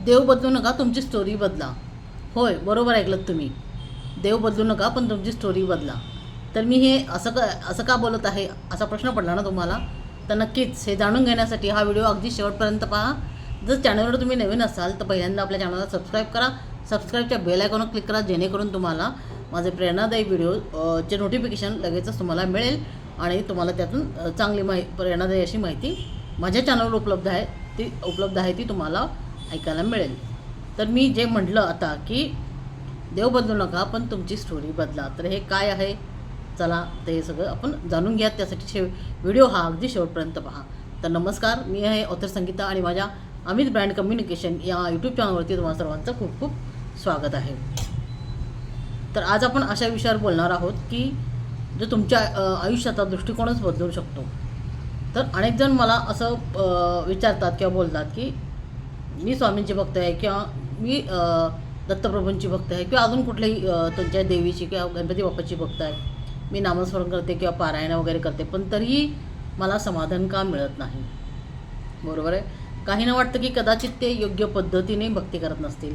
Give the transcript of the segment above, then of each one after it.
देव बदलू नका, तुमची स्टोरी बदला. होय, बरोबर ऐकलत तुम्ही. देव बदलू नका, पण तुमची स्टोरी बदला. तर मी हे असं का बोलत आहे असा प्रश्न पडला ना तुम्हाला, तर नक्कीच हे जाणून घेण्यासाठी हा व्हिडिओ अगदी शेवटपर्यंत पहा. जर चॅनलवर तुम्ही नवीन असाल तर पहिल्यांदा आपल्या चॅनलला सबस्क्राईब करा. सबस्क्राईबच्या बेल आयकॉनवर क्लिक करा, जेणेकरून तुम्हाला माझे प्रेरणादायी व्हिडिओ चे नोटिफिकेशन लगेचच तुम्हाला मिळेल आणि तुम्हाला त्यातून चांगली प्रेरणादायी अशी माहिती माझ्या चॅनलवर उपलब्ध आहे ती तुम्हाला ऐकायला मिळेल. तर मी जे म्हटलं आता की देव बदलू नका, पण तुमची स्टोरी बदला, तर हे काय आहे चला ते सगळं आपण जाणून घ्या. त्यासाठी व्हिडिओ हा अगदी शेवटपर्यंत पहा. तर नमस्कार, मी आहे ऑथर संगीता आणि माझ्या अमित ब्रँड कम्युनिकेशन या यूट्यूब चॅनलवरती तुम्हाला सर्वांचं खूप खूप स्वागत आहे. तर आज आपण अशा विषयावर बोलणार आहोत की जो तुमच्या आयुष्याचा दृष्टिकोनच बदलू शकतो. तर अनेक जण मला असं विचारतात किंवा बोलतात की मी स्वामींची भक्त आहे किंवा मी दत्तप्रभूंची भक्त आहे किंवा अजून कुठल्याही त्यांच्या देवीची किंवा गणपती बाप्पाची भक्त आहे. मी नामस्मरण करते किंवा पारायण वगैरे करते, पण तरीही मला समाधान का मिळत नाही. बरोबर आहे. काहींना वाटतं की कदाचित ते योग्य पद्धतीने भक्ती करत नसतील,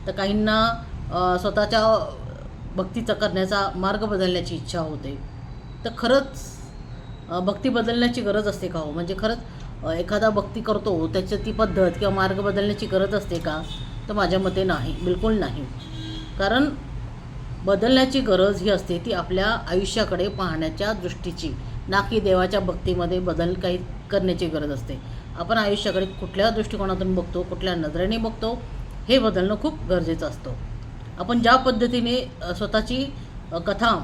तर काहींना स्वतःच्या भक्तीचा करण्याचा मार्ग बदलण्याची इच्छा होते. तर खरंच भक्ती बदलण्याची गरज असते का हो? म्हणजे खरंच एखादा भक्ती करतो त्याची ती पद्धत किंवा मार्ग बदलण्याची गरज असते का? तर माझ्या मते नाही, बिलकुल नाही. कारण बदलण्याची गरज ही असते ती आपल्या आयुष्याकडे पाहण्याच्या दृष्टीची, ना की देवाच्या भक्तीमध्ये बदल काही करण्याची गरज असते. आपण आयुष्याकडे कुठल्या दृष्टिकोनातून बघतो, कुठल्या नजरेने बघतो, हे बदलणं खूप गरजेचं असतं. आपण ज्या पद्धतीने स्वतःची कथा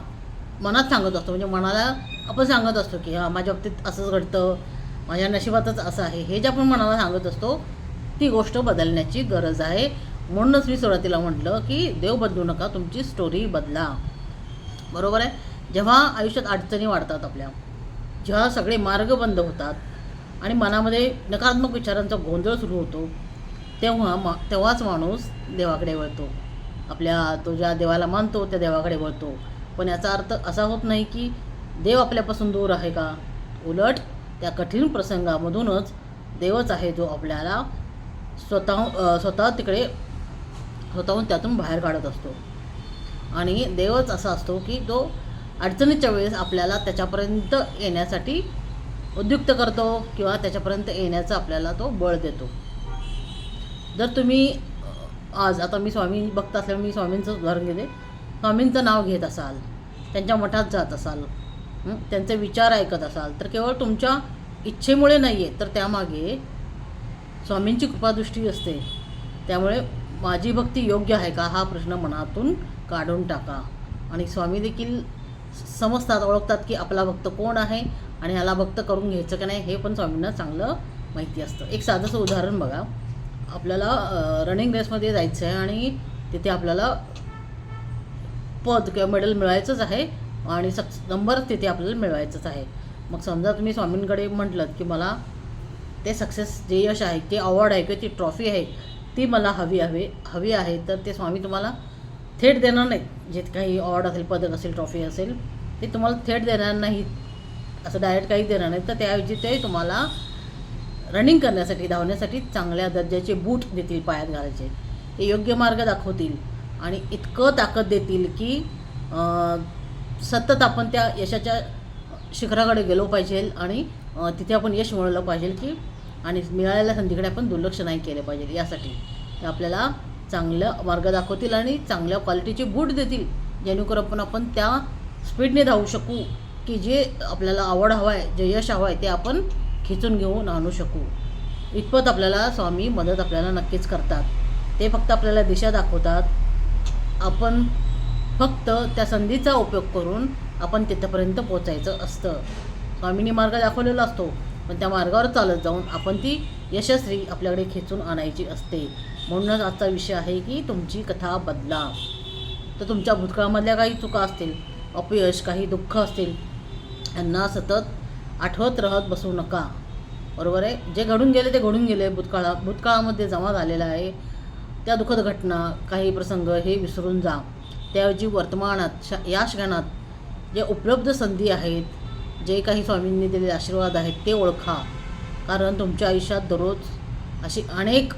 मनात सांगत असतो, म्हणजे मनाला आपण सांगत असतो की हां माझ्या बाबतीत असंच घडतं, माझ्या नशिबातच असं आहे, हे जे आपण मनाला सांगत असतो ती गोष्ट बदलण्याची गरज आहे. म्हणूनच मी सुरुवातीला म्हटलं की देव बदलू नका, तुमची स्टोरी बदला. बरोबर आहे. जेव्हा आयुष्यात अडचणी वाढतात आपल्या, जेव्हा सगळे मार्ग बंद होतात आणि मनामध्ये नकारात्मक विचारांचा गोंधळ सुरू होतो, तेव्हाच माणूस देवाकडे वळतो. तो ज्या देवाला मानतो त्या देवाकडे वळतो. पण याचा अर्थ असा होत नाही की देव आपल्यापासून दूर आहे का? उलट त्या कठीण प्रसंगामधूनच देवच आहे जो आपल्याला स्वतःहून त्यातून बाहेर काढत असतो. आणि देवच असा असतो की तो अडचणीच्या वेळेस आपल्याला त्याच्यापर्यंत येण्यासाठी उद्युक्त करतो किंवा त्याच्यापर्यंत येण्याचं आपल्याला तो बळ देतो. जर तुम्ही आज आता मी स्वामी भक्त असल्यामुळे मी स्वामींचं उदाहरण घेते. स्वामींचं नाव घेत असाल, त्यांच्या मठात जात असाल, त्यांचे विचार ऐकत असाल, तर केवळ तुमच्या इच्छेमुळे नाही आहे, तर त्यामागे स्वामींची कृपादृष्टी असते. त्यामुळे माझी भक्ती योग्य आहे का हा प्रश्न मनातून काढून टाका. आणि स्वामी देखील समजतात, ओळखतात की आपला भक्त कोण आहे आणि ह्याला भक्त करून घ्यायचं का नाही हे पण स्वामींना चांगलं माहिती असतं. एक साधंसं उदाहरण बघा. आपल्याला रनिंग रेसमध्ये जायचं आहे आणि तिथे आपल्याला पद किंवा मेडल मिळवायचंच आहे आणि नंबर तिथे आपल्याला मिळवायचंच आहे. मग समजा तुम्ही स्वामींकडे म्हटलं की मला ते सक्सेस, जे यश आहे, ते अवॉर्ड आहे किंवा ती ट्रॉफी आहे ती मला हवी आहे, तर ते स्वामी तुम्हाला थेट देणार नाहीत. जे काही अवॉर्ड असेल, पदक असेल, ट्रॉफी असेल, ते तुम्हाला थेट देणार नाहीत, असं डायरेक्ट काही देणार नाही. तर त्याऐवजी ते तुम्हाला रनिंग करण्यासाठी, धावण्यासाठी चांगल्या दर्जाचे बूट देतील पायात घालायचे. ते योग्य मार्ग दाखवतील आणि इतकं ताकद देतील की सतत आपण त्या यशाच्या शिखराकडे गेलो पाहिजे आणि तिथे आपण यश मिळवलं पाहिजे की आणि मिळालेल्या संधीकडे आपण दुर्लक्ष नाही केलं पाहिजे. यासाठी ते आपल्याला चांगलं मार्ग दाखवतील आणि चांगल्या क्वालिटीचे बूट देतील, जेणेकरून आपण त्या स्पीडने धावू शकू की जे आपल्याला आवड हवं आहे, जे यश हवं आहे ते आपण खिचून घेऊन आणू शकू. इतपत आपल्याला स्वामी मदत आपल्याला नक्कीच करतात. ते फक्त आपल्याला दिशा दाखवतात. आपण फक्त त्या संधीचा उपयोग करून आपण तिथपर्यंत पोचायचं असतं. स्वामींनी मार्ग दाखवलेला असतो, पण त्या मार्गावर चालत जाऊन आपण ती यशस्वी आपल्याकडे खेचून आणायची असते. म्हणूनच आजचा विषय आहे की तुमची कथा बदला. तर तुमच्या भूतकाळामधल्या काही चुका असतील, अपयश, काही दुःख असतील, यांना सतत आठवत राहत बसू नका. बरोबर आहे. जे घडून गेले ते घडून गेले, भूतकाळामध्ये जमा झालेला आहे. त्या दुःखद घटना, काही प्रसंग हे विसरून जा. त्याऐवजी वर्तमानात, या क्षणात जे उपलब्ध संधी आहेत, जे काही स्वामींनी दिलेले आशीर्वाद आहेत ते ओळखा. कारण तुमच्या आयुष्यात दररोज अशी अनेक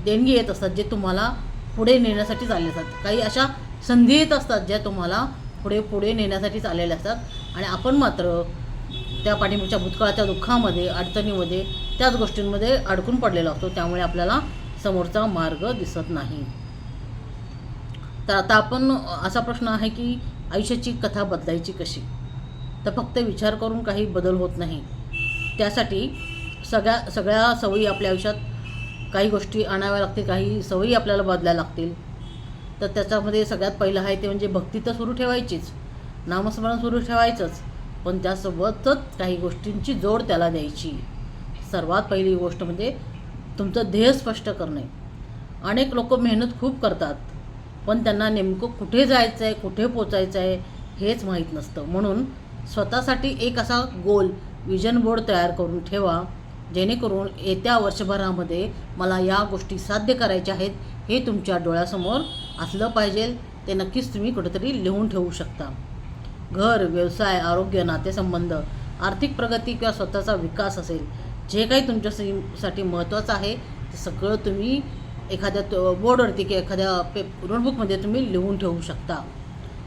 देणगी येत असतात जे तुम्हाला पुढे नेण्यासाठीच आले असतात. काही अशा संधी येत असतात ज्या तुम्हाला पुढे नेण्यासाठीच आलेल्या असतात आणि आपण मात्र त्या पाठीमागच्या भूतकाळाच्या दुःखामध्ये, अडचणीमध्ये, त्याच गोष्टींमध्ये अडकून पडलेलो असतो. त्यामुळे आपल्याला समोरचा मार्ग दिसत नाही. तर आता आपण असा प्रश्न आहे की आयुष्याची कथा बदलायची कशी? तर फक्त विचार करून काही बदल होत नाही. त्यासाठी सगळ्या सवयी आपल्या आयुष्यात काही गोष्टी आणाव्या लागतील, काही सवयी आपल्याला बदलायला लागतील. तर त्याच्यामध्ये सगळ्यात पहिलं आहे ते म्हणजे भक्ती तर सुरू ठेवायचीच, नामस्मरण सुरू ठेवायचंच, पण त्यासोबतच काही गोष्टींची जोड त्याला द्यायची. सर्वात पहिली गोष्ट म्हणजे तुमचं ध्येय स्पष्ट करणे. अनेक लोक मेहनत खूप करतात, पण त्यांना नेमकं कुठे जायचं आहे, कुठे पोचायचं आहे हेच माहीत नसतं. म्हणून स्वतःसाठी एक असा गोल विजन बोर्ड तयार करून ठेवा, जेणेकरून येत्या वर्षभरामध्ये मला या गोष्टी साध्य करायच्या आहेत हे तुमच्या डोळ्यासमोर असलं पाहिजे. ते नक्कीच तुम्ही कुठेतरी लिहून ठेवू शकता. घर, व्यवसाय, आरोग्य, नातेसंबंध, आर्थिक प्रगती किंवा स्वतःचा विकास असेल, जे काही तुमच्यासाठी महत्त्वाचं आहे ते सगळं तुम्ही एखाद्या बोर्डवरती किंवा एखाद्या नोटबुकमध्ये तुम्ही लिहून ठेवू शकता.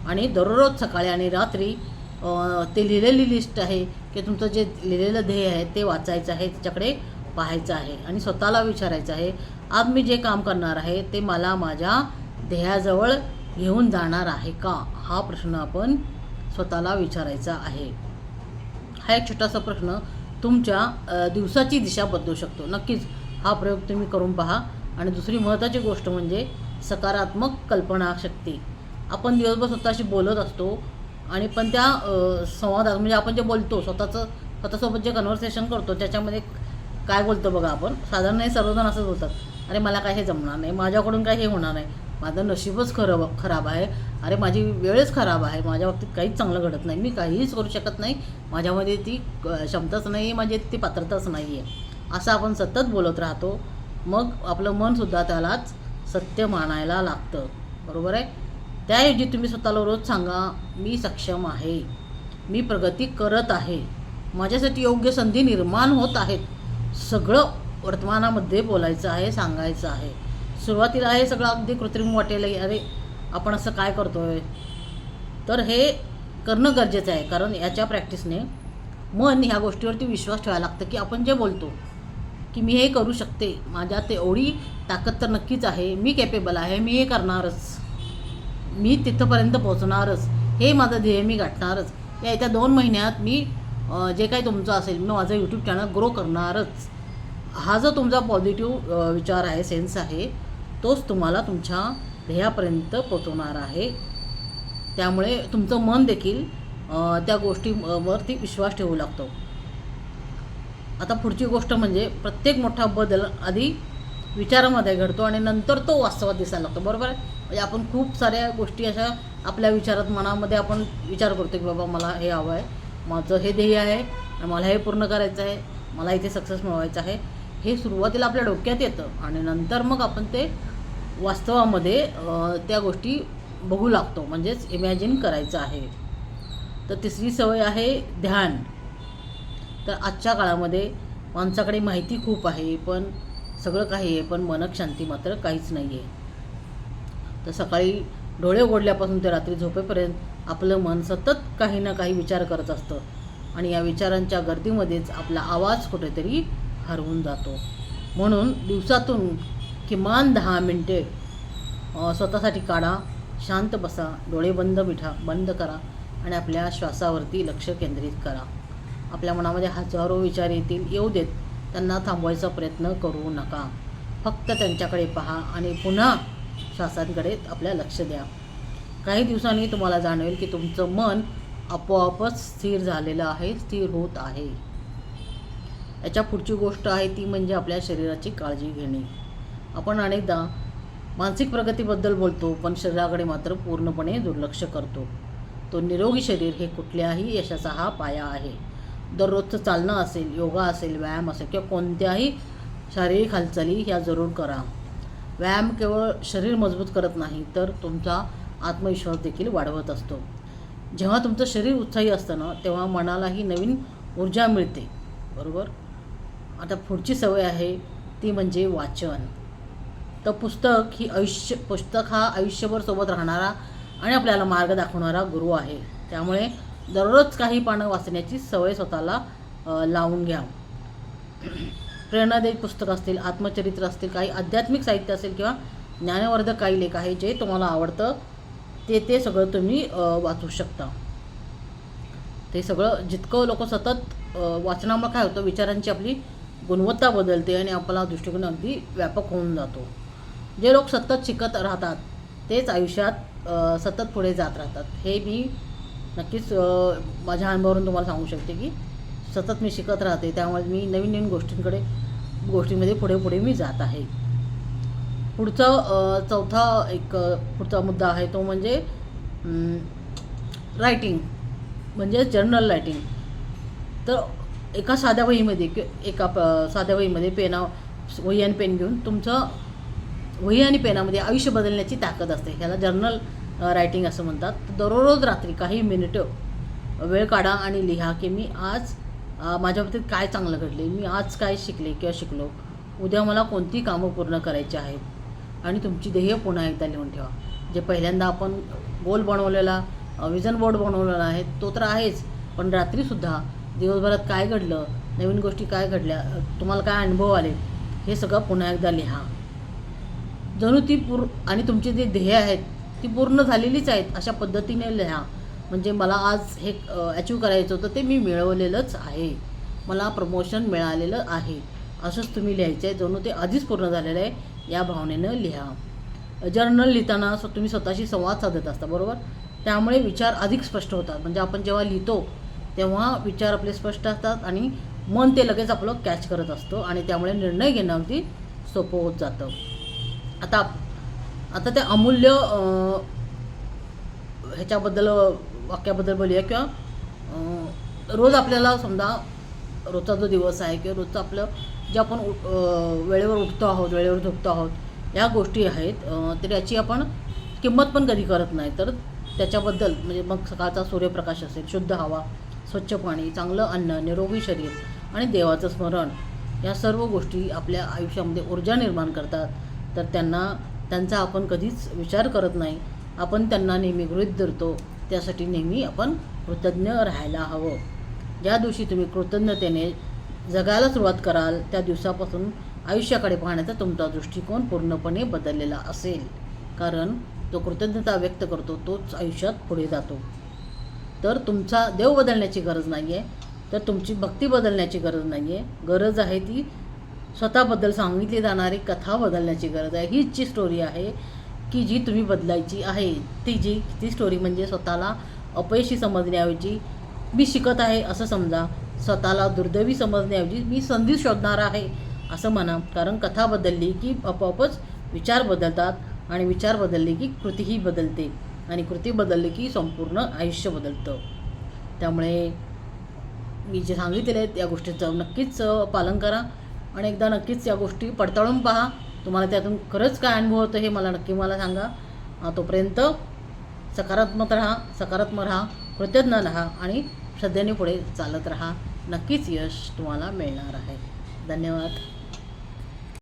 आणि दररोज सकाळी आणि रात्री ते लिहिलेली लिस्ट आहे की तुमचं जे लिहिलेलं ध्येय आहे ते वाचायचं आहे, त्याच्याकडे पाहायचं आहे आणि स्वतःला विचारायचं आहे, आज मी जे काम करणार आहे ते मला माझ्या ध्येयाजवळ घेऊन जाणार आहे का? हा प्रश्न आपण स्वतःला विचारायचा आहे. हा एक छोटासा प्रश्न तुमच्या दिवसाची दिशा बदलू शकतो. नक्कीच हा प्रयोग तुम्ही करून पहा. आणि दुसरी महत्त्वाची गोष्ट म्हणजे सकारात्मक कल्पनाशक्ती. आपण दिवसभर स्वतःशी बोलत असतो आणि पण त्या संवादात म्हणजे आपण जे बोलतो स्वतःसोबत जे कन्व्हर्सेशन करतो त्याच्यामध्ये काय बोलतो बघा, आपण साधारण हे सर्वजण असंच बोलतात, अरे मला काय हे जमणार नाही, माझ्याकडून काय हे होणार नाही, माझं नशीबच खराब आहे, अरे माझी वेळच खराब आहे, माझ्या बाबतीत काहीच चांगलं घडत नाही, मी काहीच करू शकत नाही, माझ्यामध्ये ती क्षमताच नाही आहे, माझी ती पात्रताच नाही आहे, असं आपण सतत बोलत राहतो. मग आपलं मनसुद्धा त्यालाच सत्य मानायला लागतं. बरोबर आहे? त्याऐवजी तुम्ही स्वतःला रोज सांगा, मी सक्षम आहे, मी प्रगती करत आहे, माझ्यासाठी योग्य संधी निर्माण होत आहेत. सगळं वर्तमानामध्ये बोलायचं आहे, सांगायचं आहे. सुरुवातीला हे सगळं अगदी कृत्रिम वाटेल, अरे आपण असं काय करतो आहे, तर हे करणं गरजेचं आहे. कारण याच्या प्रॅक्टिसने मन ह्या गोष्टीवरती विश्वास ठेवायला लागतं की आपण जे बोलतो की मी हे करू शकते, माझ्यात एवढी ताकद तर नक्कीच आहे, मी कॅपेबल आहे, मी हे करणारच, मी तिथंपर्यंत पोहोचणारच, हे माझं ध्येय मी गाठणारच, या येत्या 2 महिन्यात मी जे काही तुमचं असेल मी माझं यूट्यूब चॅनल ग्रो करणारच. हा जो तुमचा पॉझिटिव्ह विचार आहे, सेन्स आहे, तोच तुम्हाला तुमच्या ध्येयापर्यंत पोहोचवणार आहे. त्यामुळे तुमचं मन देखील त्या गोष्टीवरती विश्वास ठेवू लागतो. आता पुढची गोष्ट म्हणजे प्रत्येक मोठा बदल आधी विचारामध्ये घडतो आणि नंतर तो वास्तवात दिसायला लागतो. बरोबर आहे? म्हणजे आपण खूप साऱ्या गोष्टी अशा आपल्या विचारात, मनामध्ये आपण विचार करतो की बाबा मला हे हवं आहे, माझं हे ध्येय आहे, मला हे पूर्ण करायचं आहे, मला इथे सक्सेस मिळवायचं आहे, हे सुरुवातीला आपल्या डोक्यात येतं आणि नंतर मग आपण ते वास्तवामध्ये त्या गोष्टी बघू लागतो, म्हणजेच इमॅजिन करायचं आहे. तर तिसरी सवय आहे ध्यान. तर आजच्या काळामध्ये माणसाकडे माहिती खूप आहे, पण सगळं काही आहे, पण मनक शांती मात्र काहीच नाही आहे. तर सकाळी डोळे उघडल्यापासून ते रात्री झोपेपर्यंत आपलं मन सतत काही ना काही विचार करत असतं आणि या विचारांच्या गर्दीमध्येच आपला आवाज कुठेतरी हरवून जातो. म्हणून दिवसातून किमान 10 मिनिटे स्वतःसाठी काढा, शांत बसा, डोळे बंद करा आणि आपल्या श्वासावरती लक्ष केंद्रित करा. आपल्या मनामध्ये हजारो विचार येऊ देत, त्यांना थांबवायचा प्रयत्न करू नका. फक्त त्यांच्याकडे पहा आणि पुन्हा श्वासांकडे आपल्या लक्ष द्या. काही दिवसांनी तुम्हाला जाणवेल की तुमचं मन आपोआपच स्थिर झालेलं आहे, स्थिर होत आहे. याच्या पुढची गोष्ट आहे ती म्हणजे आपल्या शरीराची काळजी घेणे. आपण अनेकदा मानसिक प्रगतीबद्दल बोलतो, पण शरीराकडे मात्र पूर्णपणे दुर्लक्ष करतो. तो निरोगी शरीर हे कुठल्याही यशाचा हा पाया आहे. दररोजचं चालणं असेल, योगा असेल, व्यायाम असेल किंवा कोणत्याही शारीरिक हालचाली ह्या जरूर करा. व्यायाम केवळ शरीर मजबूत करत नाही, तर तुमचा आत्मविश्वास देखील वाढवत असतो. जेव्हा तुमचं शरीर उत्साही असतं ना, तेव्हा मनालाही नवीन ऊर्जा मिळते. बरोबर? आता पुढची सवय आहे ती म्हणजे वाचन. तर पुस्तक हा आयुष्यभर सोबत राहणारा आणि आपल्याला मार्ग दाखवणारा गुरु आहे. त्यामुळे दररोज काही पानं वाचण्याची सवय स्वतःला लावून घ्या. प्रेरणादायी पुस्तक असतील, आत्मचरित्र असतील, काही आध्यात्मिक साहित्य असेल किंवा ज्ञानवर्धक काही लेख आहे जे तुम्हाला आवडतं ते सगळं तुम्ही वाचू शकता. ते सगळं जितकं लोक सतत वाचनामुळे काय होतं, विचारांची आपली गुणवत्ता बदलते आणि आपला दृष्टिकोन अगदी व्यापक होऊन जातो. जे लोक सतत शिकत राहतात तेच आयुष्यात सतत पुढे जात राहतात. हे मी नक्कीच माझ्या अनुभवावरून तुम्हाला सांगू शकते की सतत मी शिकत राहते, त्यामुळे मी नवीन नवीन गोष्टींमध्ये पुढे मी जात आहे. पुढचा मुद्दा आहे तो म्हणजे रायटिंग, म्हणजे जर्नल रायटिंग. तर एका साध्या वहीमध्ये वही आणि पेन घेऊन तुमचं वही आणि पेनामध्ये आयुष्य बदलण्याची ताकद असते. ह्याला जर्नल रायटिंग असं म्हणतात. दररोज रात्री काही मिनिटं वेळ काढा आणि लिहा की मी आज माझ्या बाबतीत काय चांगलं घडले, मी आज काय शिकले किंवा शिकलो, उद्या मला कोणती कामं पूर्ण करायची आहेत. आणि तुमची ध्येय पुन्हा एकदा लिहून ठेवा. जे पहिल्यांदा आपण गोल बनवलेला विजन बोर्ड बनवलेला आहे तो तर आहेच, पण रात्रीसुद्धा दिवसभरात काय घडलं, नवीन गोष्टी काय घडल्या, तुम्हाला काय अनुभव आले, हे सगळं पुन्हा एकदा लिहा. जणू आणि तुमची जे ध्येय आहेत ती पूर्ण झालेलीच आहेत अशा पद्धतीने लिहा. म्हणजे मला आज हे अचीव करायचं होतं, ते मी मिळवलेलंच आहे, मला प्रमोशन मिळालेलं आहे, असंच तुम्ही लिहायचं आहे. जणू ते आधीच पूर्ण झालेलं आहे या भावनेनं लिहा. जर्नल लिहिताना तुम्ही स्वतःशी संवाद साधत असता, बरोबर. त्यामुळे विचार अधिक स्पष्ट होतात. म्हणजे आपण जेव्हा लिहितो तेव्हा विचार आपले स्पष्ट असतात आणि मन ते लगेच आपलं कॅच करत असतं आणि त्यामुळे निर्णय घेणं अगदी सोपं होत जातं. आता त्या अमूल्य वाक्याबद्दल बोलूया. किंवा रोज आपल्याला समजा रोजचा जो दिवस आहे किंवा रोजचं आपलं जे आपण वेळेवर उठतो आहोत, वेळेवर झोपतो आहोत, या गोष्टी आहेत, तर याची आपण किंमत पण कधी करत नाही. तर त्याच्याबद्दल म्हणजे मग सकाळचा सूर्यप्रकाश असेल, शुद्ध हवा, स्वच्छ पाणी, चांगलं अन्न, निरोगी शरीर आणि देवाचं स्मरण, या सर्व गोष्टी आपल्या आयुष्यामध्ये ऊर्जा निर्माण करतात. तर त्यांचा आपण कधीच विचार करत नाही, आपण त्यांना नेहमी गृहीत धरतो. त्यासाठी नेहमी आपण कृतज्ञ राहायला हवं. ज्या दिवशी तुम्ही कृतज्ञतेने जगायला सुरुवात कराल त्या दिवसापासून आयुष्याकडे पाहण्याचा तुमचा दृष्टिकोन पूर्णपणे बदललेला असेल. कारण जो कृतज्ञता व्यक्त करतो तोच आयुष्यात पुढे जातो. तर तुमचा देव बदलण्याची गरज नाही आहे, तर तुमची भक्ती बदलण्याची गरज नाही आहे. गरज आहे ती स्वतःबद्दल सांगितली जाणारी कथा बदलण्याची गरज आहे. हीच जी स्टोरी आहे की जी तुम्ही बदलायची आहे. ती स्टोरी म्हणजे स्वतःला अपयशी समजण्याऐवजी मी शिकत आहे असं समजा. स्वतःला दुर्दैवी समजण्याऐवजी मी संधी शोधणार आहे असं म्हणा. कारण कथा बदलली की आपोआपच विचार बदलतात आणि विचार बदलले की कृतीही बदलते आणि कृती बदलली की संपूर्ण आयुष्य बदलतं. त्यामुळे मी जे सांगितलेले आहेत या गोष्टीचं नक्कीच पालन करा आणि एकदा नक्कीच या गोष्टी पडताळून पहा. तुम्हाला त्यातून खरंच काय अनुभव होतं हे मला सांगा. तोपर्यंत सकारात्मक राहा, कृतज्ञ राहा आणि श्रद्धेने पुढे चालत राहा. नक्कीच यश तुम्हाला मिळणार आहे. धन्यवाद.